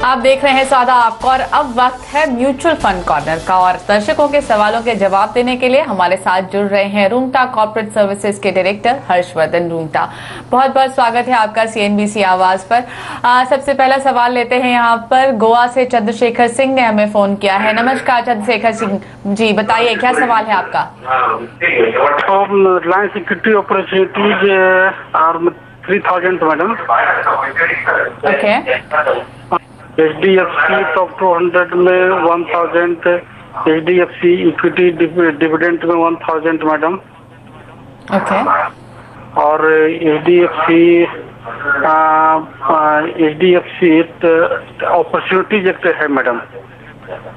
आप देख रहे हैं स्वादा आपका और अब वक्त है म्यूचुअल फंड कॉर्नर का और दर्शकों के सवालों के जवाब देने के लिए हमारे साथ जुड़ रहे हैं रूंगटा कॉर्पोरेट सर्विसेज के डायरेक्टर हर्षवर्धन रूंगटा। बहुत बहुत स्वागत है आपका सीएनबीसी आवाज पर। सबसे पहला सवाल लेते हैं यहाँ पर गोवा से चंद्रशेखर सिंह ने हमें फोन किया है। नमस्कार चंद्रशेखर सिंह जी, बताइए क्या सवाल है आपका। रिलायंस इक्विटी अपॉर्चुनिटीज और 3000 मैडम। ओके। HDFC टॉप 200 में 1000, HDFC इक्विटी डिविडेंड में 1000 मैडम। ओके। और HDFC अपॉर्चुनिटीज एक है मैडम,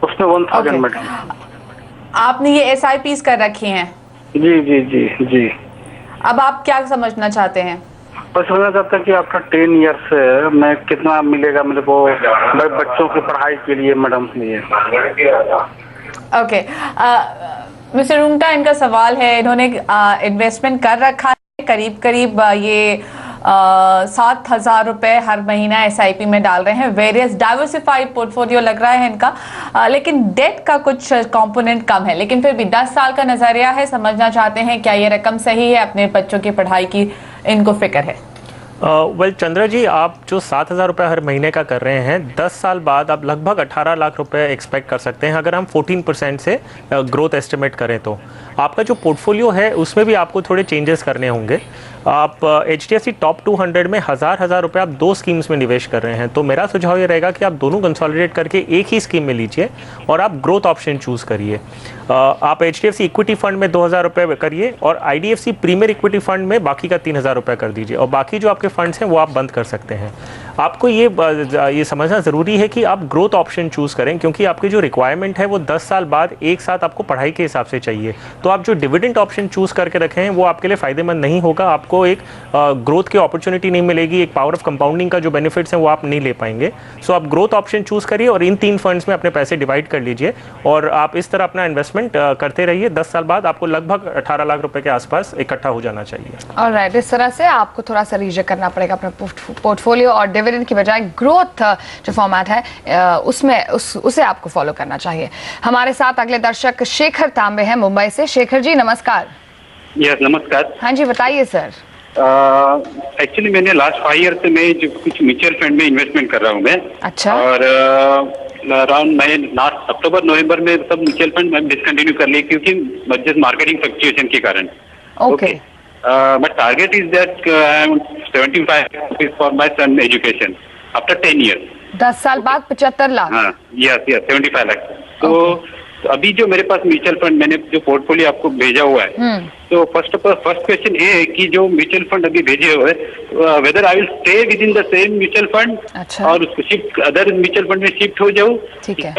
उसमें 1000 मैडम। आपने ये SIPs कर रखी हैं? जी जी जी जी। अब आप क्या समझना चाहते हैं? बस समझना चाहता है कि आफ्टर 10 ईयर्स में कितना मिलेगा मेरे को बच्चों की पढ़ाई के लिए मैडम। ये ओके। मिस्टर रूंगटा, इनका सवाल है, इन्होंने इन्वेस्टमेंट कर रखा है करीब करीब ये 7,000 रुपए हर महीना SIP में डाल रहे हैं। वेरियस डाइवर्सिफाइड पोर्टफोलियो लग रहा है इनका, लेकिन डेट का कुछ कंपोनेंट कम है, लेकिन फिर भी 10 साल का नजरिया है। समझना चाहते हैं क्या ये रकम सही है, अपने बच्चों की पढ़ाई की इनको फिक्र है। वेल चंद्रा जी, आप जो 7,000 रुपये हर महीने का कर रहे हैं, 10 साल बाद आप लगभग 18 लाख रुपए एक्सपेक्ट कर सकते हैं अगर हम 14% से ग्रोथ एस्टिमेट करें तो। आपका जो पोर्टफोलियो है उसमें भी आपको थोड़े चेंजेस करने होंगे। आप HDFC टॉप 200 में हज़ार रुपये आप 2 स्कीम्स में निवेश कर रहे हैं, तो मेरा सुझाव ये रहेगा कि आप दोनों कंसोलिडेट करके एक ही स्कीम में लीजिए और आप ग्रोथ ऑप्शन चूज़ करिए। आप HDFC इक्विटी फंड में 2,000 रुपये करिए और IDFC प्रीमियर इक्विटी फंड में बाकी का 3,000 रुपये कर दीजिए, और बाकी जो आपके फंड्स हैं वो आप बंद कर सकते हैं। आपको ये समझना ज़रूरी है कि आप ग्रोथ ऑप्शन चूज़ करें, क्योंकि आपकी जो रिक्वायरमेंट है वो 10 साल बाद एक साथ आपको पढ़ाई के हिसाब से चाहिए। तो आप जो डिविडेंड ऑप्शन चूज़ करके रखें हैं वो आपके लिए फ़ायदेमंद नहीं होगा। आपको एक ग्रोथ की अपॉर्चुनिटी नहीं मिलेगी, एक पावर ऑफ कंपाउंडिंग का जो बेनिफिट्स हैं वो आप नहीं ले पाएंगे। सो आप ग्रोथ ऑप्शन चूज़ करिए और इन 3 फंड्स में अपने पैसे डिवाइड कर लीजिए और आप इस तरह अपना इन्वेस्टमेंट करते रहिए। 10 साल बाद आपको लगभग 18 लाख रुपए के आसपास इकट्ठा हो जाना चाहिए। ऑलराइट, इस तरह से आपको थोड़ा सा रीजक करना पड़ेगा अपना पोर्टफोलियो और डिविडेंड की बजाय ग्रोथ जो फॉर्मेट है उसमें उसे आपको फॉलो करना चाहिए। हमारे साथ अगले दर्शक शेखर तांबे हैं मुंबई से। शेखर जी नमस्कार। यस नमस्कार। हाँ जी, बताइए सर। एक्चुअली मैंने लास्ट 5 ईयर से मैं जो कुछ म्यूचुअल फंड में इन्वेस्टमेंट कर रहा हूँ मैं। अच्छा। और अराउंड मैं लास्ट अक्टूबर नवंबर में सब म्यूचुअल फंड मैं डिसकंटिन्यू कर लिए क्योंकि जस्ट मार्केटिंग फ्लक्चुएशन के कारण। Okay. But target is that 75 rupees for my son education after 10 years. 10 साल बाद 75 लाख। हाँ यस 75 लाख। तो अभी जो मेरे पास म्यूचुअल फंड मैंने जो पोर्टफोलियो आपको भेजा हुआ है, तो फर्स्ट क्वेश्चन ये है कि जो म्यूचुअल फंड अभी भेजे हुए whether I will stay with in the same mutual fund. अच्छा। और उसको शिफ्ट अदर म्यूचुअल फंड में शिफ्ट हो जाऊँ, ठीक है।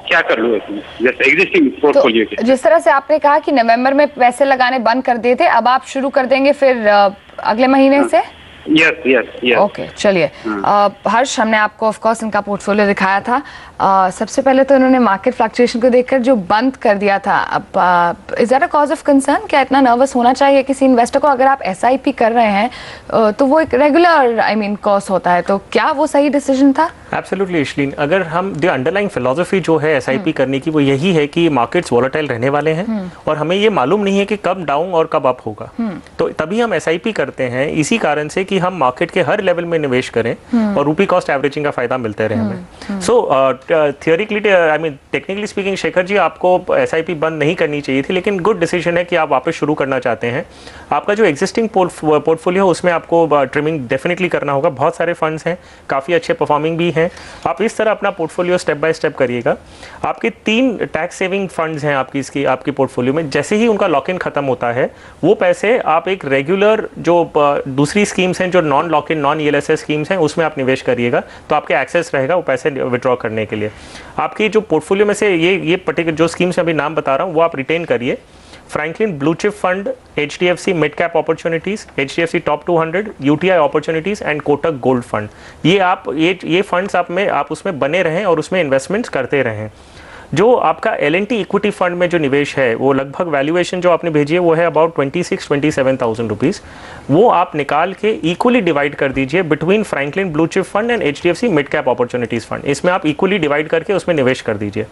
क्या कर लूँ जैसे एग्जिस्टिंग पोर्टफोलियो के। जिस तरह से आपने कहा कि नवंबर में पैसे लगाने बंद कर दिए थे, अब आप शुरू कर देंगे फिर अगले महीने से? Yes yes yes. ओके, चलिए। हर्ष, हमने आपको ऑफ कोर्स इनका पोर्टफोलियो दिखाया था। सबसे पहले तो इन्होंने मार्केट फ्लक्चुएशन को देखकर जो बंद कर दिया था, अब is that a cause of concern? क्या इतना नर्वस होना चाहिए किसी इन्वेस्टर को? अगर आप SIP कर रहे हैं तो वो एक रेगुलर कॉस्ट होता है, तो क्या वो सही डिसीजन था? एब्सोल्युटली इशलीन, अगर हम द अंडरलाइंग फिलॉसफी जो है SIP करने की वो यही है कि मार्केट्स वॉलेटाइल रहने वाले हैं और हमें ये मालूम नहीं है कि कब डाउन और कब अप होगा, तो तभी हम SIP करते हैं, इसी कारण से कि हम मार्केट के हर लेवल में निवेश करें और रूपी कॉस्ट एवरेजिंग का फायदा मिलते रहे हमें। So theoretically I mean technically speaking Shekhar ji, आपको SIP बंद नहीं करनी चाहिए थी, लेकिन गुड डिसीजन है कि आप वापस शुरू करना चाहते हैं। आपका जो एग्जिस्टिंग पोर्टफोलियो है उसमें आपको ट्रिमिंग डेफिनेटली करना होगा। बहुत सारे फंड्स हैं, काफ़ी अच्छे परफॉर्मिंग भी हैं। आप इस तरह अपना पोर्टफोलियो स्टेप बाय स्टेप करिएगा। आपके 3 टैक्स सेविंग फंड्स हैं आपकी पोर्टफोलियो में। जैसे ही उनका लॉक इन खत्म होता है, वो पैसे आप एक रेगुलर जो दूसरी स्कीम्स हैं जो non lock in non ELSS schemes हैं उसमें आप निवेश करिएगा, तो आपके एक्सेस रहेगा वो पैसे विड्रॉ करने के लिए। आपकी जो पोर्टफोलियो में से ये पर्टिकुलर जो स्कीम्स अभी नाम बता रहा हूँ वो आप रिटेन करिए। Franklin blue chip fund, HDFC mid cap opportunities, HDFC top 200, UTI opportunities and Kotak gold fund. ये फंड्स आप उसमें बने रहें और उसमें इन्वेस्टमेंट्स करते रहें। जो आपका L&T इक्विटी फंड में जो निवेश है वो लगभग वैल्यूएशन जो आपने भेजी है वो है अबाउट 26-27,000 रुपीज़। वो आप निकाल के इक्वली डिवाइड कर दीजिए between Franklin blue chip fund and HDFC mid cap opportunities fund. इसमें आप इक्वली डिवाइड करके उसमें निवेश कर दीजिए।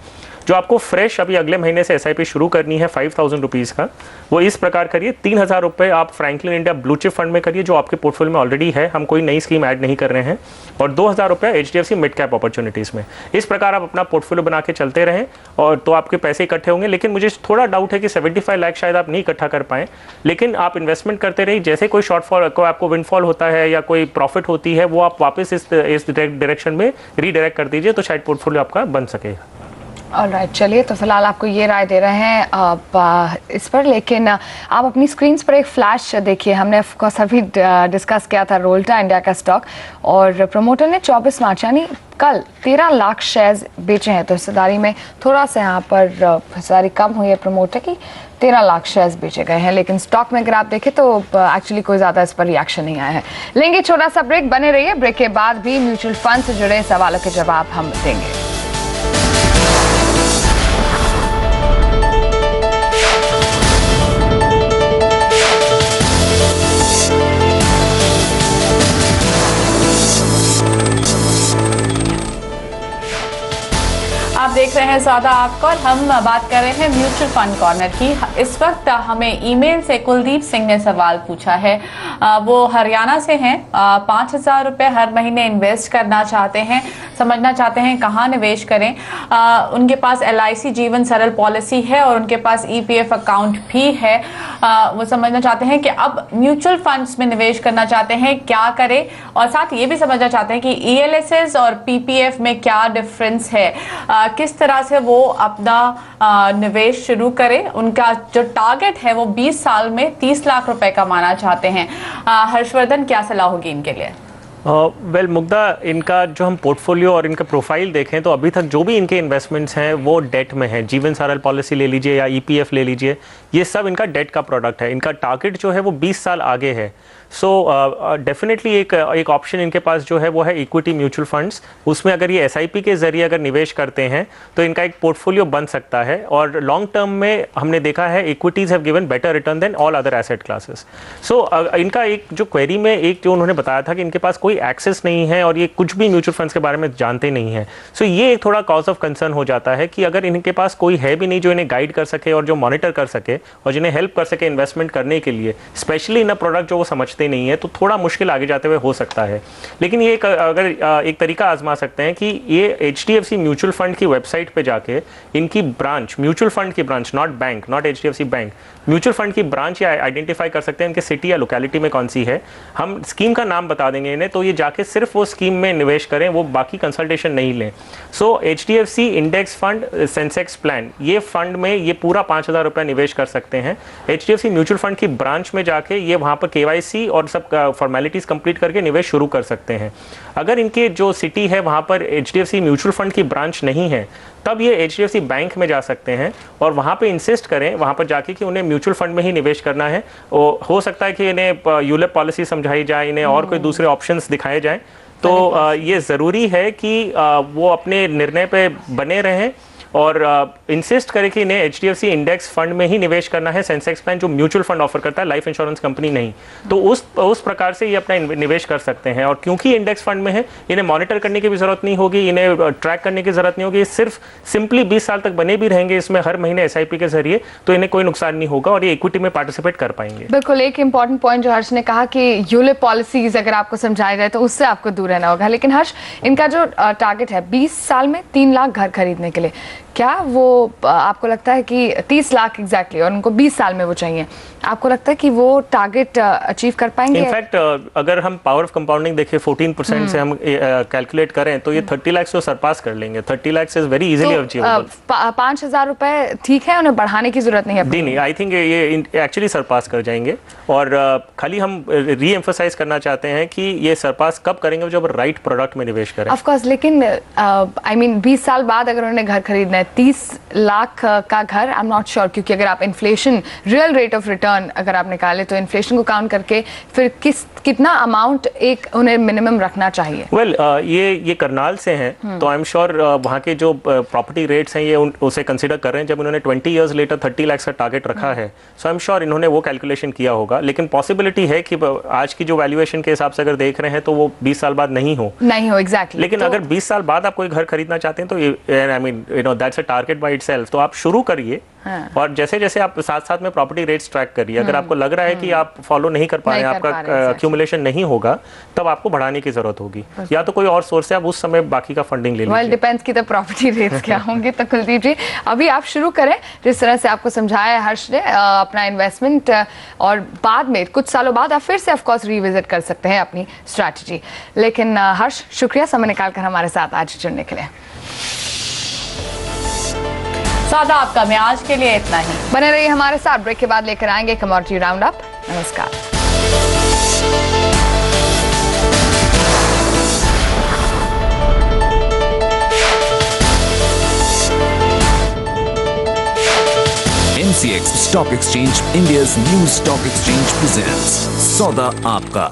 जो आपको फ्रेश अभी अगले महीने से SIP शुरू करनी है 5,000 रुपीज़ का, वो इस प्रकार करिए 3,000 रुपये आप Franklin India blue chip fund में करिए जो आपके पोर्टफोलियो में ऑलरेडी है, हम कोई नई स्कीम ऐड नहीं कर रहे हैं, और 2,000 रुपये HDFC मिड कैप अपॉर्चुनिटीज़ में। इस प्रकार आप अपना पोर्टफोलियो बना के चलते रहें और तो आपके पैसे इकट्ठे होंगे। लेकिन मुझे थोड़ा डाउट है कि 75 लाख शायद आप नहीं इकट्ठा कर पाएँ, लेकिन आप इन्वेस्टमेंट करते रहिए। जैसे कोई शॉर्टफॉल को आपको विंडफॉल होता है या कोई प्रॉफिट होती है वो आप वापस इस डायरेक्शन में रीडायरेक्ट कर दीजिए, तो शायद पोर्टफोलियो आपका बन सकेगा। ऑलराइट, चलिए तो फिलहाल आपको ये राय दे रहे हैं आप इस पर, लेकिन आप अपनी स्क्रीन्स पर एक फ्लैश देखिए। हमने ऑफकोर्स अभी डिस्कस किया था रोल्टा इंडिया का स्टॉक, और प्रमोटर ने 24 मार्च यानी कल 13 लाख शेयर्स बेचे हैं। तो हिस्सेदारी में थोड़ा सा यहाँ पर हिस्सेदारी कम हुई है प्रमोटर की, 13 लाख शेयर्स बेचे गए हैं। लेकिन स्टॉक में अगर आप देखें तो एक्चुअली कोई ज़्यादा इस पर रिएक्शन नहीं आया है। लेंगे छोटा सा ब्रेक, बने रहिए। ब्रेक के बाद भी म्यूचुअल फंड से जुड़े सवालों के जवाब हम देंगे। आप देख रहे हैं ज़्यादा आपका, और हम बात कर रहे हैं म्यूचुअल फंड कॉर्नर की। इस वक्त हमें ईमेल से कुलदीप सिंह ने सवाल पूछा है। वो हरियाणा से हैं, 5,000 रुपये हर महीने इन्वेस्ट करना चाहते हैं, समझना चाहते हैं कहाँ निवेश करें। उनके पास LIC जीवन सरल पॉलिसी है और उनके पास EPF अकाउंट भी है। वो समझना चाहते हैं कि अब म्यूचुअल फंड्स में निवेश करना चाहते हैं, क्या करें, और साथ ये भी समझना चाहते हैं कि ELSS और PPF में क्या डिफरेंस है, किस तरह से वो अपना निवेश शुरू करें। उनका जो टारगेट है वो 20 साल में 30 लाख रुपए कमाना चाहते हैं। हर्षवर्धन, क्या सलाह होगी इनके लिए? वेल मुग्धा, इनका जो हम पोर्टफोलियो और इनका प्रोफाइल देखें तो अभी तक जो भी इनके इन्वेस्टमेंट्स हैं वो डेट में है। जीवन सरल पॉलिसी ले लीजिए या EPF ले लीजिए, ये सब इनका डेट का प्रोडक्ट है। इनका टारगेट जो है वो 20 साल आगे है। सो डेफिनेटली एक ऑप्शन इनके पास जो है वो है इक्विटी म्यूचुअल फंड्स। उसमें अगर ये SIP के जरिए अगर निवेश करते हैं तो इनका एक पोर्टफोलियो बन सकता है, और लॉन्ग टर्म में हमने देखा है equities have given better return than all other asset classes. So इनका एक जो क्वेरी में एक जो उन्होंने बताया था कि इनके पास कोई एक्सेस नहीं है और ये कुछ भी म्यूचुअल फंड्स के बारे में जानते नहीं हैं। सो ये एक थोड़ा कॉज ऑफ कंसर्न हो जाता है कि अगर इनके पास कोई है भी नहीं जो इन्हें गाइड कर सके और जो मॉनिटर कर सके और जिन्हें हेल्प कर सके इन्वेस्टमेंट करने के लिए, स्पेशली इन प्रोडक्ट जो वो समझते नहीं है, तो थोड़ा मुश्किल आगे जाते हुए हो सकता है। लेकिन ये अगर एक तरीका आजमा सकते हैं कि ये HDFC म्यूचुअल फंड की वेबसाइट पे जाके इनकी ब्रांच, म्यूचुअल फंड की branch, not bank, not HDFC bank, mutual fund की ब्रांच या आइडेंटिफाई कर सकते हैं इनके सिटी या लोकेलिटी में कौन सी है। हम स्कीम का नाम बता देंगे इन्हें, तो ये जाके सिर्फ वो स्कीम में निवेश करें, वो बाकी कंसल्टेशन नहीं लें। सो HDFC index fund Sensex plan, ये फंड में ये पूरा 5,000 रुपये निवेश कर सकते हैं। HDFC म्यूचुअल फंड की ब्रांच में जाके ये वहाँ पर KYC और सब फॉर्मेलिटीज़ कंप्लीट करके निवेश शुरू कर सकते हैं। अगर इनके जो सिटी है वहाँ पर HDFC म्यूचुअल फंड की ब्रांच नहीं है, तब ये HDFC बैंक में जा सकते हैं और वहाँ पे इंसिस्ट करें, वहाँ पर जाके कि उन्हें म्यूचुअल फंड में ही निवेश करना है। हो सकता है कि इन्हें यूलिप पॉलिसी समझाई जाए, इन्हें और कोई दूसरे ऑप्शंस दिखाए जाएं। तो ये ज़रूरी है कि वो अपने निर्णय पे बने रहें और इंसिस्ट करें कि इन्हें HDFC इंडेक्स फंड में ही निवेश करना है, सेंसेक्स प्लान जो म्यूचुअल फंड ऑफर करता है, लाइफ इंश्योरेंस कंपनी नहीं। तो उस प्रकार से ये अपना निवेश कर सकते हैं। और क्योंकि इंडेक्स फंड में है, इन्हें मॉनिटर करने की भी जरूरत नहीं होगी, इन्हें ट्रैक करने की जरूरत नहीं होगी। सिर्फ सिंपली 20 साल तक बने भी रहेंगे इसमें हर महीने SIP के जरिए, तो इन्हें कोई नुकसान नहीं होगा और ये इक्विटी में पार्टिसिपेट कर पाएंगे। बिल्कुल, एक इंपॉर्टेंट पॉइंट जो हर्ष ने कहा कि यूलिप पॉलिसीज अगर आपको समझाई जाए तो उससे आपको दूर रहना होगा। लेकिन हर्ष, इनका जो टारगेट है 20 साल में 3 लाख घर खरीदने के लिए, क्या वो आपको लगता है कि 30 लाख एग्जैक्टली और उनको 20 साल में वो चाहिए, आपको लगता है कि वो टारगेट अचीव कर पाएंगे? इनफैक्ट अगर हम पावर ऑफ कंपाउंडिंग देखें 14% से हम कैलकुलेट करें तो ये 30 लाख से सरपास कर लेंगे। 30 lakh is very easily achievable. 5,000 रुपए ठीक है, उन्हें बढ़ाने की जरूरत नहीं है? नहीं, आई थिंक ये एक्चुअली सरपास कर जाएंगे। और खाली हम री एम्फसाइज करना चाहते हैं कि ये सरपास कब करेंगे, जब राइट प्रोडक्ट में निवेश करें। ऑफ कोर्स, लेकिन आई मीन 20 साल बाद अगर उन्हें घर खरीदना है 30 लाख का घर, आई एम नॉट श्योर, क्योंकि अगर आप inflation, real rate of return अगर आप निकाले तो इन्फ्लेशन को काउंट करके फिर कितना अमाउंट एक उन्हें मिनिमम रखना चाहिए? वेल ये करनाल से हैं, तो आई एम श्योर वहाँ के जो प्रॉपर्टी रेट्स हैं ये उसे कंसिडर कर रहे हैं। जब उन्होंने 20 ईयर्स लेटर 30 लाख का टारगेट रखा है, सो आई एम श्योर इन्होंने वो कैलकुलेशन किया होगा। लेकिन पॉसिबिलिटी है कि आज की जो वैल्यूएशन के हिसाब से अगर देख रहे हैं तो वो 20 साल बाद नहीं हो एग्जैक्टली। लेकिन अगर 20 साल बाद आप कोई घर खरीदना चाहते हैं तो I mean that's a target by itself. तो आप शुरू करिए और जैसे जैसे आप साथ साथ में प्रॉपर्टी रेट्स ट्रैक करिए। अगर आपको लग रहा है कि आप फॉलो नहीं कर पा रहे हैं, आपका एक्यूमुलेशन नहीं होगा, तब आपको बढ़ाने की जरूरत होगी, या तो कोई और सोर्स है, आप उस समय बाकी का फंडिंग ले लीजिए। वेल डिपेंड्स कि द प्रॉपर्टी रेट्स क्या होंगे। तो कुलदीप जी अभी आप शुरू करें जिस तरह से आपको समझाया हर्ष ने अपना इन्वेस्टमेंट, और बाद में कुछ सालों बाद आप फिर से ऑफ कोर्स रिविजिट कर सकते हैं अपनी स्ट्रैटेजी। लेकिन हर्ष, शुक्रिया समय निकालकर हमारे साथ आज जुड़ने के लिए। सादा आपका मैं आज के लिए इतना ही। बने रहिए हमारे साथ, ब्रेक के बाद लेकर आएंगे कमोडिटी राउंड अप। नमस्कार। MCX Stock Exchange, India's new stock exchange presents सौदा आपका।